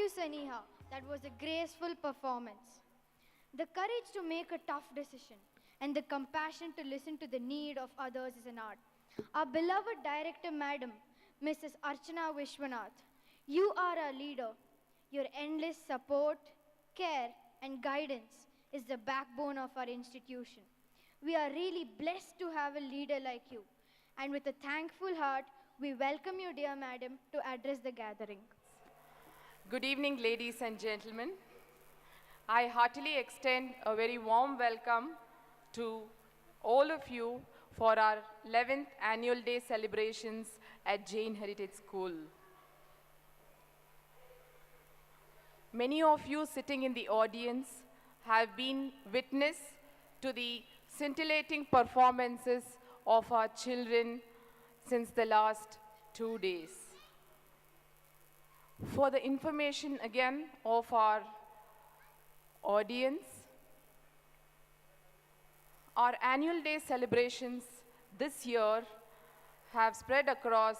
Saniha. That was a graceful performance. The courage to make a tough decision and the compassion to listen to the need of others is an art. Our beloved director, Madam, Mrs. Archana Vishwanath, you are our leader. Your endless support, care, and guidance is the backbone of our institution. We are really blessed to have a leader like you. And with a thankful heart, we welcome you, dear Madam, to address the gathering. Good evening, ladies and gentlemen. I heartily extend a very warm welcome to all of you for our 11th annual day celebrations at Jain Heritage School. Many of you sitting in the audience have been witness to the scintillating performances of our children since the last 2 days. For the information again of our audience, our annual day celebrations this year have spread across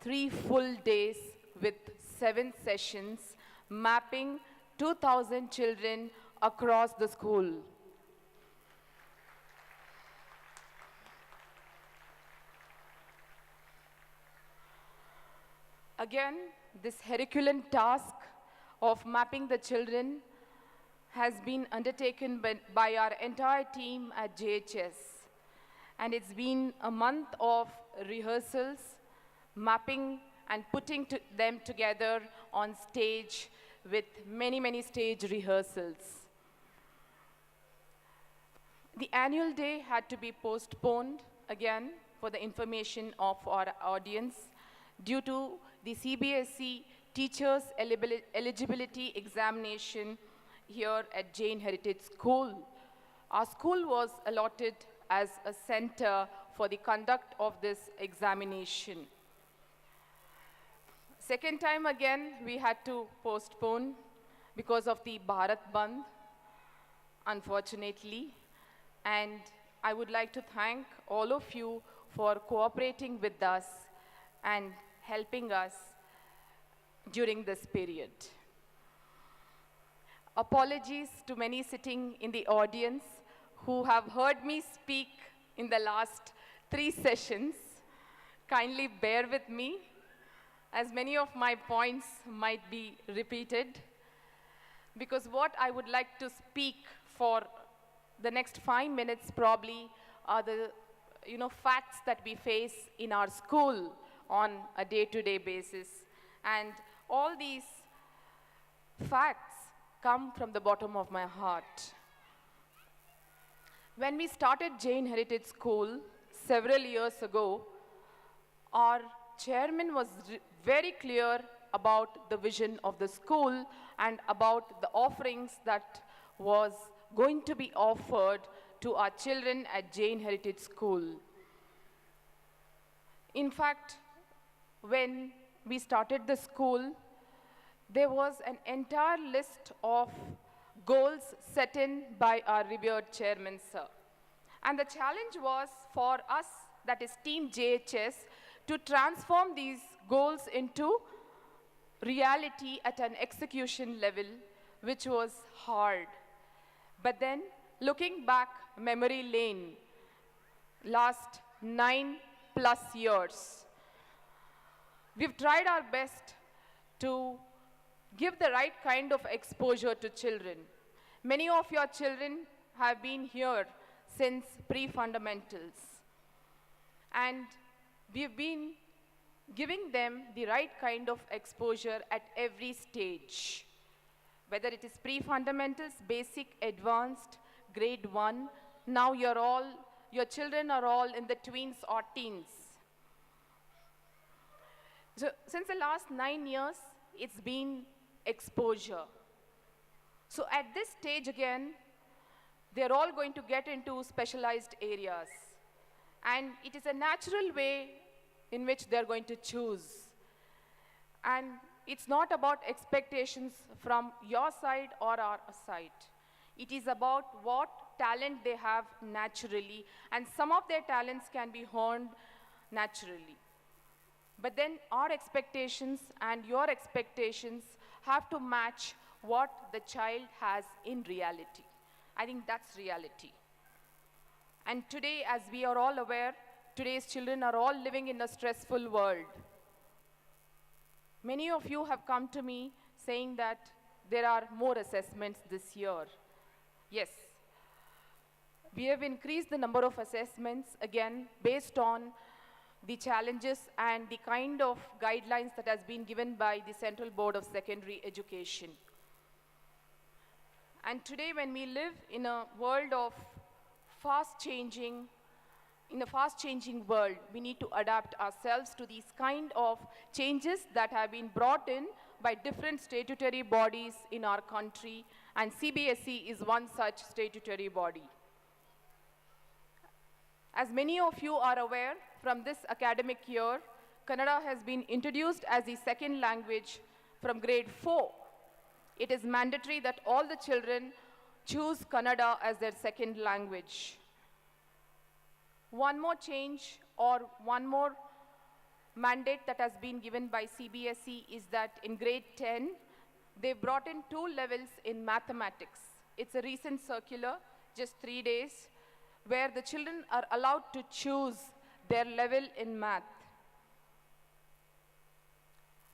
3 full days with 7 sessions, mapping 2,000 children across the school. Again, this Herculean task of mapping the children has been undertaken by our entire team at JHS. And it's been a month of rehearsals, mapping and putting them together on stage with many, many stage rehearsals. The annual day had to be postponed again for the information of our audience due to the CBSE Teachers Eligibility Examination here at Jain Heritage School. Our school was allotted as a center for the conduct of this examination. Second time again, we had to postpone because of the Bharat Bandh, unfortunately. And I would like to thank all of you for cooperating with us and helping us during this period. Apologies to many sitting in the audience who have heard me speak in the last 3 sessions. Kindly bear with me, as many of my points might be repeated, because what I would like to speak for the next 5 minutes probably are the facts that we face in our school on a day-to-day basis. And all these facts come from the bottom of my heart. When we started Jain Heritage School several years ago, our chairman was very clear about the vision of the school and about the offerings that was going to be offered to our children at Jain Heritage School. In fact, when we started the school, there was an entire list of goals set in by our revered chairman, sir. And the challenge was for us, that is Team JHS, to transform these goals into reality at an execution level, which was hard. But then, looking back memory lane, last 9+ years, we've tried our best to give the right kind of exposure to children. Many of your children have been here since pre-fundamentals. And we've been giving them the right kind of exposure at every stage. Whether it is pre-fundamentals, basic, advanced, grade 1, now your children are all in the tweens or teens. So since the last 9 years, it's been exposure. So at this stage again, they're all going to get into specialized areas. And it is a natural way in which they're going to choose. And it's not about expectations from your side or our side. It is about what talent they have naturally. And some of their talents can be honed naturally. But then our expectations and your expectations have to match what the child has in reality. I think that's reality. And today, as we are all aware, today's children are all living in a stressful world. Many of you have come to me saying that there are more assessments this year. Yes, we have increased the number of assessments, again, based on the challenges and the kind of guidelines that has been given by the Central Board of Secondary Education. And today, when we live in a world of fast-changing world, we need to adapt ourselves to these kind of changes that have been brought in by different statutory bodies in our country, and CBSE is one such statutory body. As many of you are aware, from this academic year, Kannada has been introduced as the second language from grade 4. It is mandatory that all the children choose Kannada as their second language. One more change or one more mandate that has been given by CBSE is that in grade 10, they brought in 2 levels in mathematics. It's a recent circular, just 3 days, where the children are allowed to choose their level in math.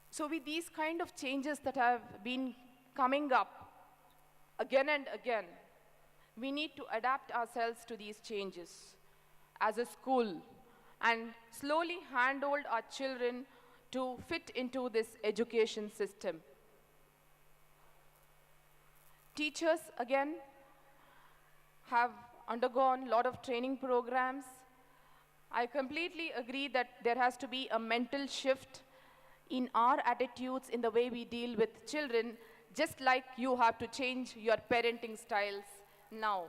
So with these kind of changes that have been coming up again and again, we need to adapt ourselves to these changes as a school and slowly handhold our children to fit into this education system. Teachers, again, have undergone a lot of training programs. I completely agree that there has to be a mental shift in our attitudes in the way we deal with children, just like you have to change your parenting styles now.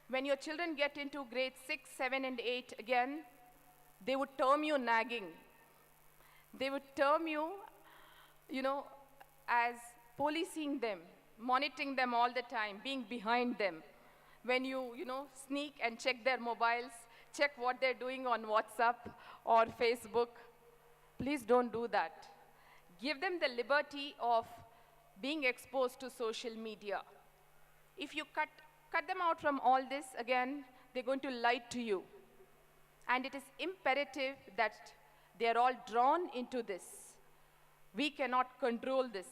When your children get into grade 6, 7, and 8 again, they would term you nagging. They would term you, as policing them, monitoring them all the time, being behind them. When you, sneak and check their mobiles, check what they're doing on WhatsApp or Facebook, please don't do that. Give them the liberty of being exposed to social media. If you cut them out from all this, again, they're going to lie to you. And it is imperative that they're all drawn into this. We cannot control this,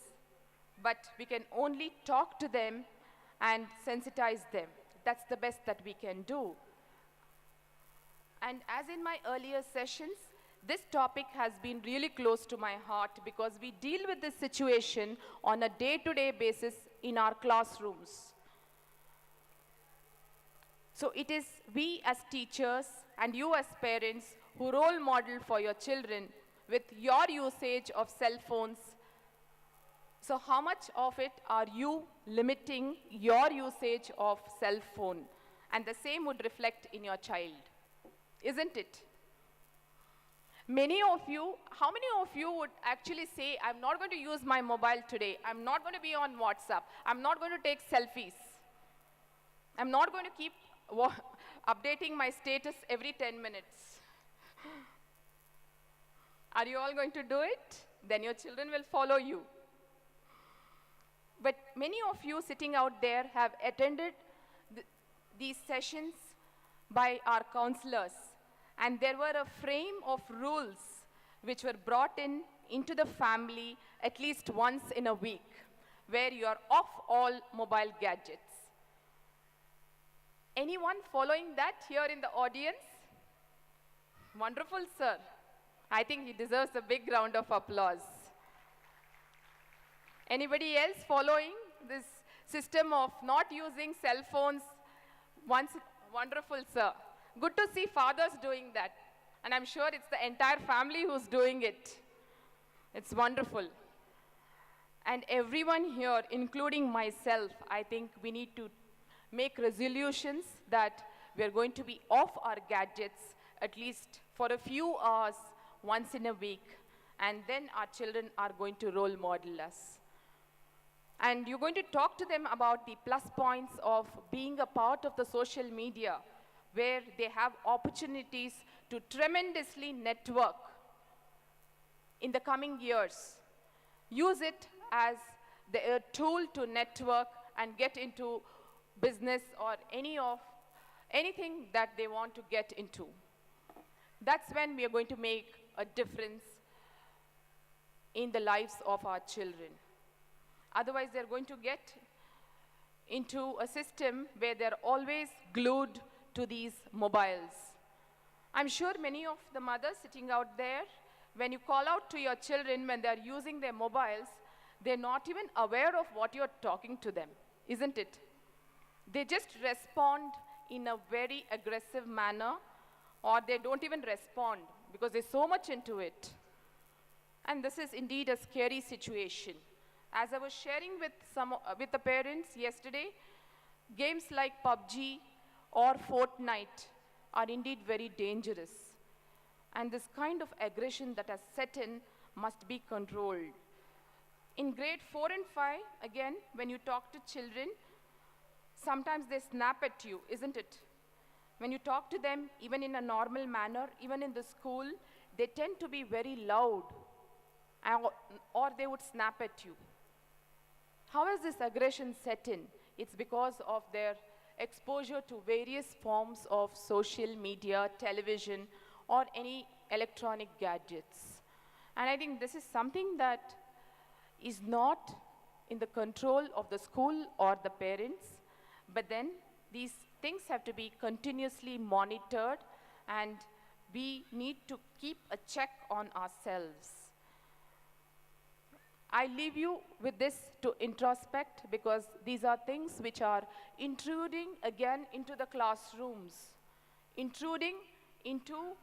but we can only talk to them and sensitize them. That's the best that we can do. And as in my earlier sessions, this topic has been really close to my heart because we deal with this situation on a day-to-day basis in our classrooms. So it is we as teachers and you as parents who role model for your children with your usage of cell phones. So how much of it are you limiting your usage of cell phone? And the same would reflect in your child, isn't it? How many of you would actually say, I'm not going to use my mobile today. I'm not going to be on WhatsApp. I'm not going to take selfies. I'm not going to keep updating my status every 10 minutes. Are you all going to do it? Then your children will follow you. But many of you sitting out there have attended these sessions by our counselors. And there were a frame of rules which were brought into the family at least once in a week, where you are off all mobile gadgets. Anyone following that here in the audience? Wonderful, sir. I think he deserves a big round of applause. Anybody else following this system of not using cell phones? Wonderful, sir. Good to see fathers doing that. And I'm sure it's the entire family who's doing it. It's wonderful. And everyone here, including myself, I think we need to make resolutions that we're going to be off our gadgets at least for a few hours once in a week. And then our children are going to role model us. And you're going to talk to them about the plus points of being a part of the social media, where they have opportunities to tremendously network in the coming years. use it as a tool to network and get into business or anything that they want to get into. That's when we are going to make a difference in the lives of our children. Otherwise, they're going to get into a system where they're always glued to these mobiles. I'm sure many of the mothers sitting out there, when you call out to your children when they're using their mobiles, they're not even aware of what you're talking to them, isn't it? They just respond in a very aggressive manner, or they don't even respond because they're so much into it. And this is indeed a scary situation. As I was sharing with the parents yesterday, games like PUBG or Fortnite are indeed very dangerous. And this kind of aggression that has set in must be controlled. In grade 4 and 5, again, when you talk to children, sometimes they snap at you, isn't it? When you talk to them, even in a normal manner, even in the school, they tend to be very loud, or they would snap at you. How has this aggression set in? It's because of their exposure to various forms of social media, television, or any electronic gadgets. And I think this is something that is not in the control of the school or the parents, but then these things have to be continuously monitored, and we need to keep a check on ourselves. I leave you with this to introspect, because these are things which are intruding again into the classrooms, intruding into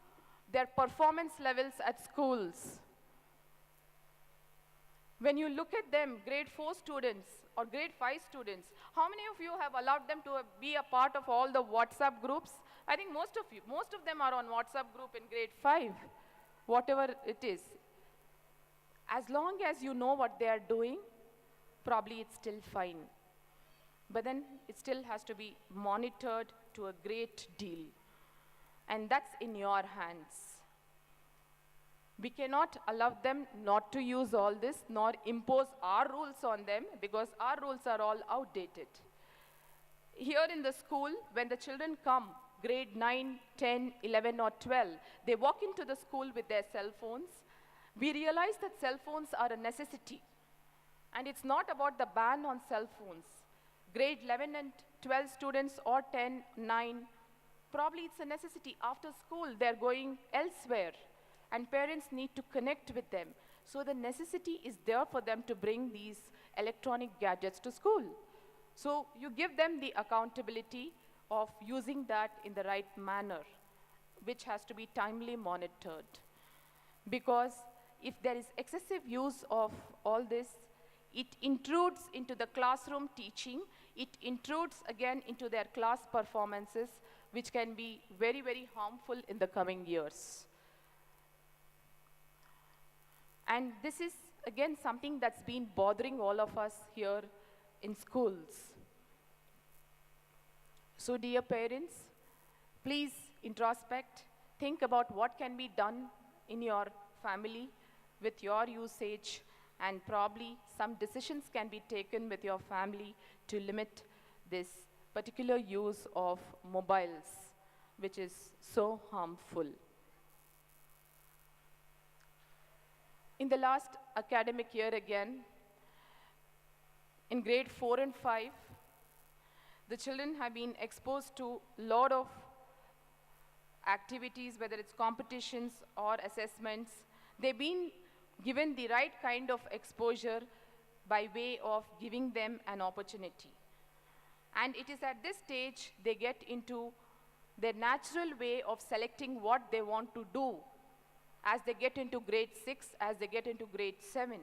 their performance levels at schools. When you look at them, grade 4 students or grade 5 students, how many of you have allowed them to be a part of all the WhatsApp groups? I think most of them are on WhatsApp group in grade 5, whatever it is. As long as you know what they are doing, probably it's still fine. But then it still has to be monitored to a great deal. And that's in your hands. We cannot allow them not to use all this, nor impose our rules on them, because our rules are all outdated. Here in the school, when the children come, grade 9, 10, 11, or 12, they walk into the school with their cell phones. We realize that cell phones are a necessity. And it's not about the ban on cell phones. Grade 11 and 12 students, or 10, 9, probably it's a necessity. After school, they're going elsewhere, and parents need to connect with them. So the necessity is there for them to bring these electronic gadgets to school. So you give them the accountability of using that in the right manner, which has to be timely monitored. Because if there is excessive use of all this, it intrudes into the classroom teaching, it intrudes again into their class performances, which can be very, very harmful in the coming years. And this is, again, something that's been bothering all of us here in schools. So, dear parents, please introspect, think about what can be done in your family with your usage, and probably some decisions can be taken with your family to limit this particular use of mobiles, which is so harmful. In the last academic year again, in grade 4 and 5, the children have been exposed to a lot of activities, whether it's competitions or assessments. They've been given the right kind of exposure by way of giving them an opportunity. And it is at this stage they get into their natural way of selecting what they want to do as they get into grade 6, as they get into grade 7.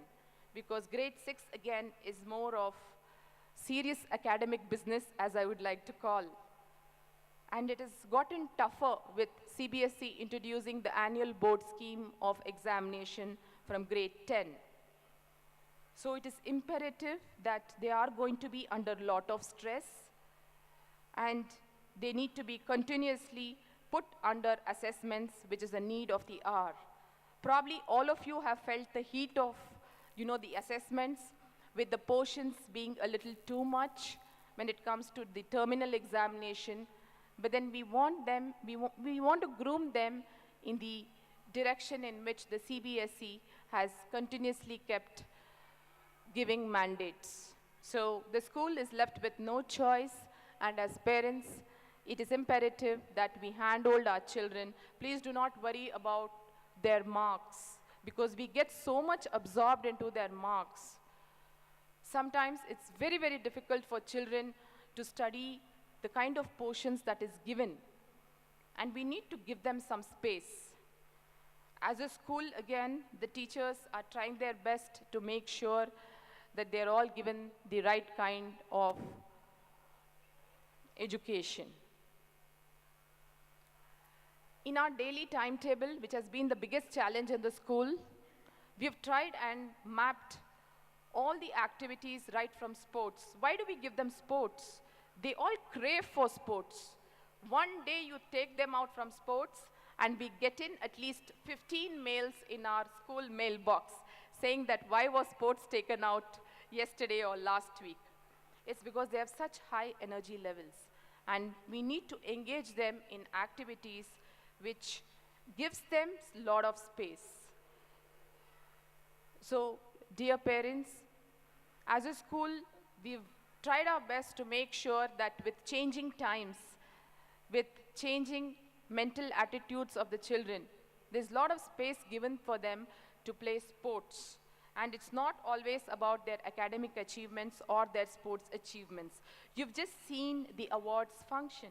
Because grade 6, again, is more of serious academic business, as I would like to call. And it has gotten tougher with CBSE introducing the annual board scheme of examination from grade 10. So it is imperative that they are going to be under a lot of stress, and they need to be continuously put under assessments, which is a need of the hour. Probably all of you have felt the heat of the assessments, with the portions being a little too much when it comes to the terminal examination. But then we want them, we want to groom them in the direction in which the CBSE has continuously kept giving mandates. So the school is left with no choice, and as parents, it is imperative that we handhold our children. Please do not worry about their marks, because we get so much absorbed into their marks. Sometimes it's very, very difficult for children to study the kind of portions that is given, and we need to give them some space. As a school, again, the teachers are trying their best to make sure that they're all given the right kind of education. In our daily timetable, which has been the biggest challenge in the school, we have tried and mapped all the activities right from sports. Why do we give them sports? They all crave for sports. One day you take them out from sports, and we get in at least 15 mails in our school mailbox saying that why was sports taken out yesterday or last week. It's because they have such high energy levels, and we need to engage them in activities which gives them a lot of space. So, dear parents, as a school, we've tried our best to make sure that with changing times, with changing mental attitudes of the children, there's a lot of space given for them to play sports. And it's not always about their academic achievements or their sports achievements. You've just seen the awards function.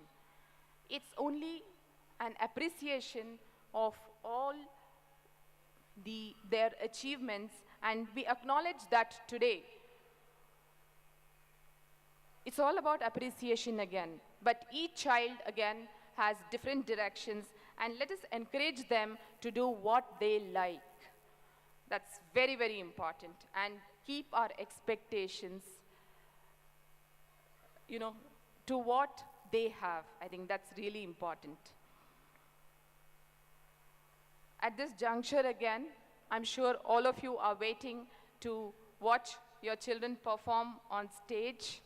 It's only an appreciation of all their achievements, and we acknowledge that today. It's all about appreciation again, but each child again has different directions, and let us encourage them to do what they like. That's very, very important, and keep our expectations, to what they have. I think that's really important. At this juncture again, I'm sure all of you are waiting to watch your children perform on stage.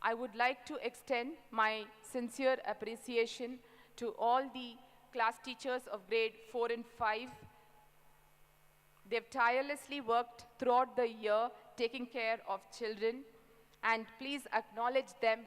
I would like to extend my sincere appreciation to all the class teachers of grade 4 and 5. They've tirelessly worked throughout the year taking care of children, and please acknowledge them.